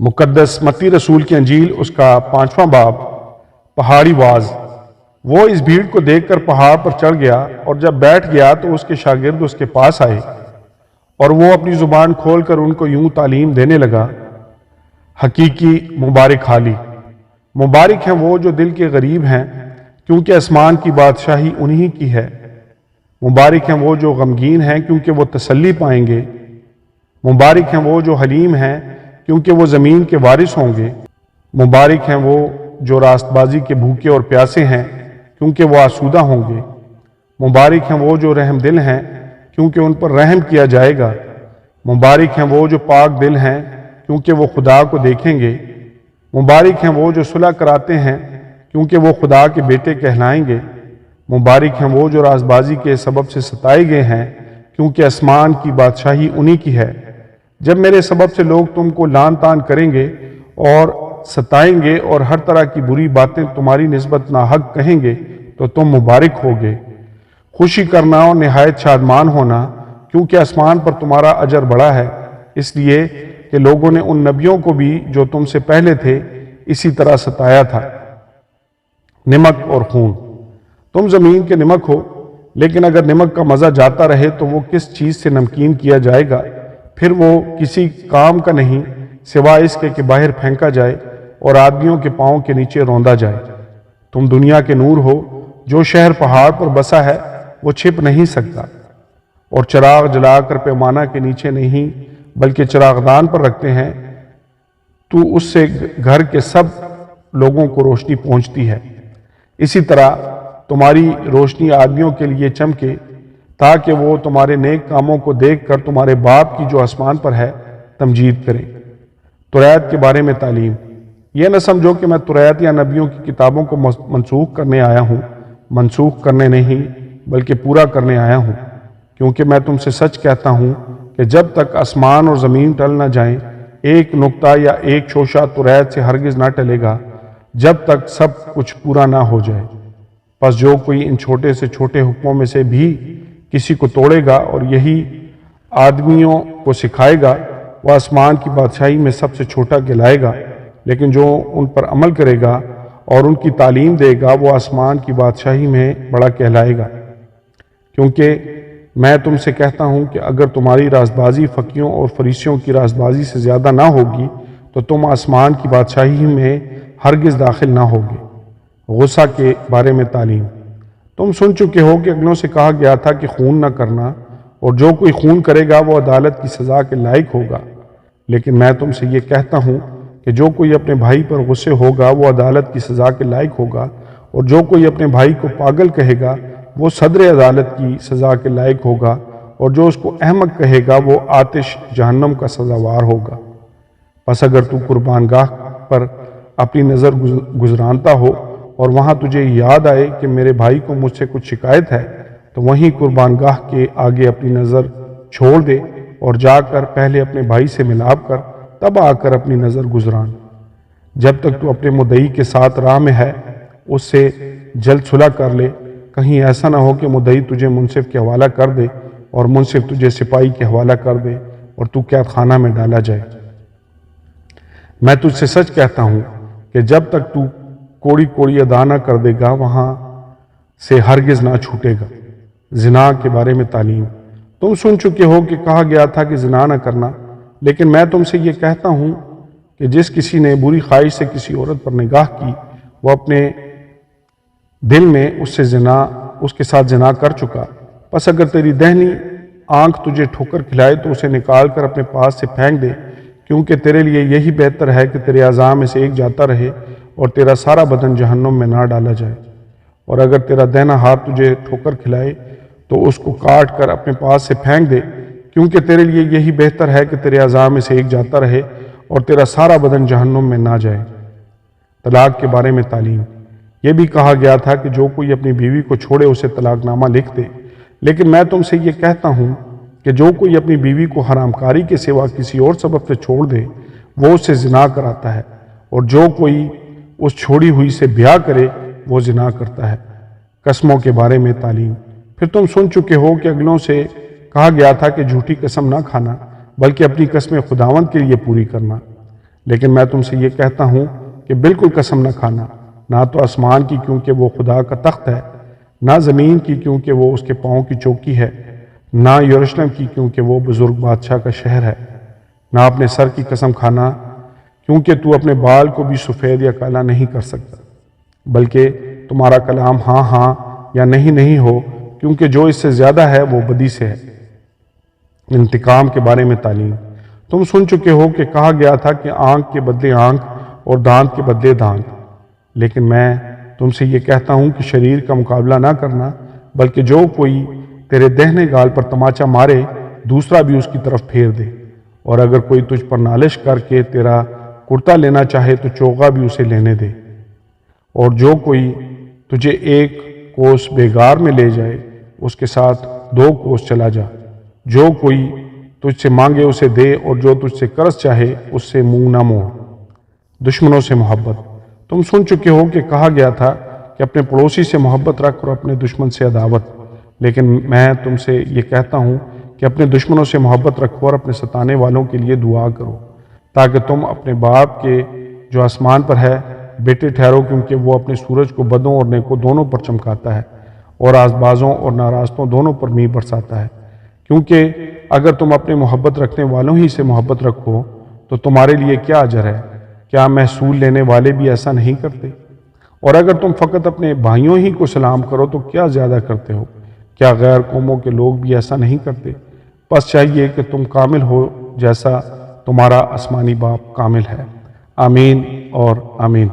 مقدس متی رسول کی انجیل اس کا 5واں باب، پہاڑی واز۔ وہ اس بھیڑ کو دیکھ کر پہاڑ پر چڑھ گیا، اور جب بیٹھ گیا تو اس کے شاگرد اس کے پاس آئے، اور وہ اپنی زبان کھول کر ان کو یوں تعلیم دینے لگا: حقیقی مبارک حالی، مبارک ہیں وہ جو دل کے غریب ہیں، کیونکہ آسمان کی بادشاہی انہی کی ہے۔ مبارک ہیں وہ جو غمگین ہیں، کیونکہ وہ تسلی پائیں گے۔ مبارک ہیں وہ جو حلیم ہیں، کیونکہ وہ زمین کے وارث ہوں گے۔ مبارک ہیں وہ جو راست بازی کے بھوکے اور پیاسے ہیں، کیونکہ وہ آسودہ ہوں گے۔ مبارک ہیں وہ جو رحم دل ہیں، کیونکہ ان پر رحم کیا جائے گا۔ مبارک ہیں وہ جو پاک دل ہیں، کیونکہ وہ خدا کو دیکھیں گے۔ مبارک ہیں وہ جو صلح کراتے ہیں، کیونکہ وہ خدا کے بیٹے کہلائیں گے۔ مبارک ہیں وہ جو راست بازی کے سبب سے ستائے گئے ہیں، کیونکہ آسمان کی بادشاہی انہی کی ہے۔ جب میرے سبب سے لوگ تم کو لعن طعن کریں گے اور ستائیں گے اور ہر طرح کی بری باتیں تمہاری نسبت ناحق کہیں گے تو تم مبارک ہوگے۔ خوشی کرنا اور نہایت شادمان ہونا، کیونکہ آسمان پر تمہارا اجر بڑا ہے، اس لیے کہ لوگوں نے ان نبیوں کو بھی جو تم سے پہلے تھے اسی طرح ستایا تھا۔ نمک اور خون۔ تم زمین کے نمک ہو، لیکن اگر نمک کا مزہ جاتا رہے تو وہ کس چیز سے نمکین کیا جائے گا؟ پھر وہ کسی کام کا نہیں سوائے اس کے کہ باہر پھینکا جائے اور آدمیوں کے پاؤں کے نیچے روندا جائے۔ تم دنیا کے نور ہو۔ جو شہر پہاڑ پر بسا ہے وہ چھپ نہیں سکتا، اور چراغ جلا کر پیمانہ کے نیچے نہیں بلکہ چراغدان پر رکھتے ہیں، تو اس سے گھر کے سب لوگوں کو روشنی پہنچتی ہے۔ اسی طرح تمہاری روشنی آدمیوں کے لیے چمکے، تاکہ وہ تمہارے نیک کاموں کو دیکھ کر تمہارے باپ کی جو آسمان پر ہے تمجید کریں۔ توریت کے بارے میں تعلیم۔ یہ نہ سمجھو کہ میں توریت یا نبیوں کی کتابوں کو منسوخ کرنے آیا ہوں، منسوخ کرنے نہیں بلکہ پورا کرنے آیا ہوں، کیونکہ میں تم سے سچ کہتا ہوں کہ جب تک آسمان اور زمین ٹل نہ جائیں، ایک نقطہ یا ایک شوشہ توریت سے ہرگز نہ ٹلے گا، جب تک سب کچھ پورا نہ ہو جائے۔ پس جو کوئی ان چھوٹے سے چھوٹے حکموں میں سے بھی کسی کو توڑے گا اور یہی آدمیوں کو سکھائے گا، وہ آسمان کی بادشاہی میں سب سے چھوٹا کہلائے گا، لیکن جو ان پر عمل کرے گا اور ان کی تعلیم دے گا وہ آسمان کی بادشاہی میں بڑا کہلائے گا۔ کیونکہ میں تم سے کہتا ہوں کہ اگر تمہاری راست بازی فقیوں اور فریسیوں کی راست بازی سے زیادہ نہ ہوگی تو تم آسمان کی بادشاہی میں ہرگز داخل نہ ہوگے۔ غصہ کے بارے میں تعلیم۔ تم سن چکے ہو کہ اگلوں سے کہا گیا تھا کہ خون نہ کرنا، اور جو کوئی خون کرے گا وہ عدالت کی سزا کے لائق ہوگا۔ لیکن میں تم سے یہ کہتا ہوں کہ جو کوئی اپنے بھائی پر غصے ہوگا وہ عدالت کی سزا کے لائق ہوگا، اور جو کوئی اپنے بھائی کو پاگل کہے گا وہ صدر عدالت کی سزا کے لائق ہوگا، اور جو اس کو احمق کہے گا وہ آتش جہنم کا سزاوار ہوگا۔ پس اگر تو قربان گاہ پر اپنی نظر گزرانتا ہو اور وہاں تجھے یاد آئے کہ میرے بھائی کو مجھ سے کچھ شکایت ہے، تو وہیں قربان گاہ کے آگے اپنی نظر چھوڑ دے اور جا کر پہلے اپنے بھائی سے ملاب کر تب آ کر اپنی نظر گزران۔ جب تک تو اپنے مدعی کے ساتھ راہ میں ہے اس سے جلد صلح کر لے، کہیں ایسا نہ ہو کہ مدعی تجھے منصف کے حوالہ کر دے اور منصف تجھے سپاہی کے حوالہ کر دے اور تو قید خانہ میں ڈالا جائے۔ میں تجھ سے سچ کہتا ہوں کہ جب تک تو کوڑی کوڑی ادا نہ کر دے گا وہاں سے ہرگز نہ چھوٹے گا۔ زنا کے بارے میں تعلیم۔ تم سن چکے ہو کہ کہا گیا تھا کہ زنا نہ کرنا، لیکن میں تم سے یہ کہتا ہوں کہ جس کسی نے بری خواہش سے کسی عورت پر نگاہ کی وہ اپنے دل میں اس کے ساتھ زنا کر چکا۔ پس اگر تیری دہنی آنکھ تجھے ٹھوکر کھلائے تو اسے نکال کر اپنے پاس سے پھینک دے، کیونکہ تیرے لیے یہی بہتر ہے کہ تیرے اعضاء میں سے ایک جاتا رہے اور تیرا سارا بدن جہنم میں نہ ڈالا جائے۔ اور اگر تیرا دہنا ہاتھ تجھے ٹھوکر کھلائے تو اس کو کاٹ کر اپنے پاس سے پھینک دے، کیونکہ تیرے لیے یہی بہتر ہے کہ تیرے اعضاء میں سے ایک جاتا رہے اور تیرا سارا بدن جہنم میں نہ جائے۔ طلاق کے بارے میں تعلیم۔ یہ بھی کہا گیا تھا کہ جو کوئی اپنی بیوی کو چھوڑے اسے طلاق نامہ لکھ دے، لیکن میں تم سے یہ کہتا ہوں کہ جو کوئی اپنی بیوی کو حرام کاری کے سوا کسی اور سبب سے چھوڑ دے وہ اس سے زنا کراتا ہے، اور جو کوئی اس چھوڑی ہوئی سے بیاہ کرے وہ زنا کرتا ہے۔ قسموں کے بارے میں تعلیم۔ پھر تم سن چکے ہو کہ اگلوں سے کہا گیا تھا کہ جھوٹی قسم نہ کھانا بلکہ اپنی قسمیں خداوند کے لیے پوری کرنا۔ لیکن میں تم سے یہ کہتا ہوں کہ بالکل قسم نہ کھانا، نہ تو آسمان کی کیونکہ وہ خدا کا تخت ہے، نہ زمین کی کیونکہ وہ اس کے پاؤں کی چوکی ہے، نہ یروشلم کی کیونکہ وہ بزرگ بادشاہ کا شہر ہے۔ نہ اپنے سر کی قسم کھانا کیونکہ تو اپنے بال کو بھی سفید یا کالا نہیں کر سکتا، بلکہ تمہارا کلام ہاں ہاں یا نہیں نہیں ہو، کیونکہ جو اس سے زیادہ ہے وہ بدی سے ہے۔ انتقام کے بارے میں تعلیم۔ تم سن چکے ہو کہ کہا گیا تھا کہ آنکھ کے بدلے آنکھ اور دانت کے بدلے دانت، لیکن میں تم سے یہ کہتا ہوں کہ شریر کا مقابلہ نہ کرنا، بلکہ جو کوئی تیرے دہنے گال پر تماچا مارے دوسرا بھی اس کی طرف پھیر دے، اور اگر کوئی تجھ پر نالش کر کے تیرا کرتا لینا چاہے تو چوغا بھی اسے لینے دے، اور جو کوئی تجھے ایک کوس بیگار میں لے جائے اس کے ساتھ 2 کوس چلا جا۔ جو کوئی تجھ سے مانگے اسے دے، اور جو تجھ سے قرض چاہے اس سے منہ نہ موڑ۔ دشمنوں سے محبت۔ تم سن چکے ہو کہ کہا گیا تھا کہ اپنے پڑوسی سے محبت رکھ اور اپنے دشمن سے عداوت، لیکن میں تم سے یہ کہتا ہوں کہ اپنے دشمنوں سے محبت رکھو اور اپنے ستانے والوں کے لیے دعا کرو، تاکہ تم اپنے باپ کے جو آسمان پر ہے بیٹے ٹھہرو، کیونکہ وہ اپنے سورج کو بدوں اور نیکوں دونوں پر چمکاتا ہے، اور آزبازوں اور ناراستوں دونوں پر میںہ برساتا ہے۔ کیونکہ اگر تم اپنے محبت رکھنے والوں ہی سے محبت رکھو تو تمہارے لیے کیا اجر ہے؟ کیا محصول لینے والے بھی ایسا نہیں کرتے؟ اور اگر تم فقط اپنے بھائیوں ہی کو سلام کرو تو کیا زیادہ کرتے ہو؟ کیا غیر قوموں کے لوگ بھی ایسا نہیں کرتے؟ بس چاہیے کہ تم کامل ہو جیسا تمہارا آسمانی باپ کامل ہے۔ آمین اور آمین۔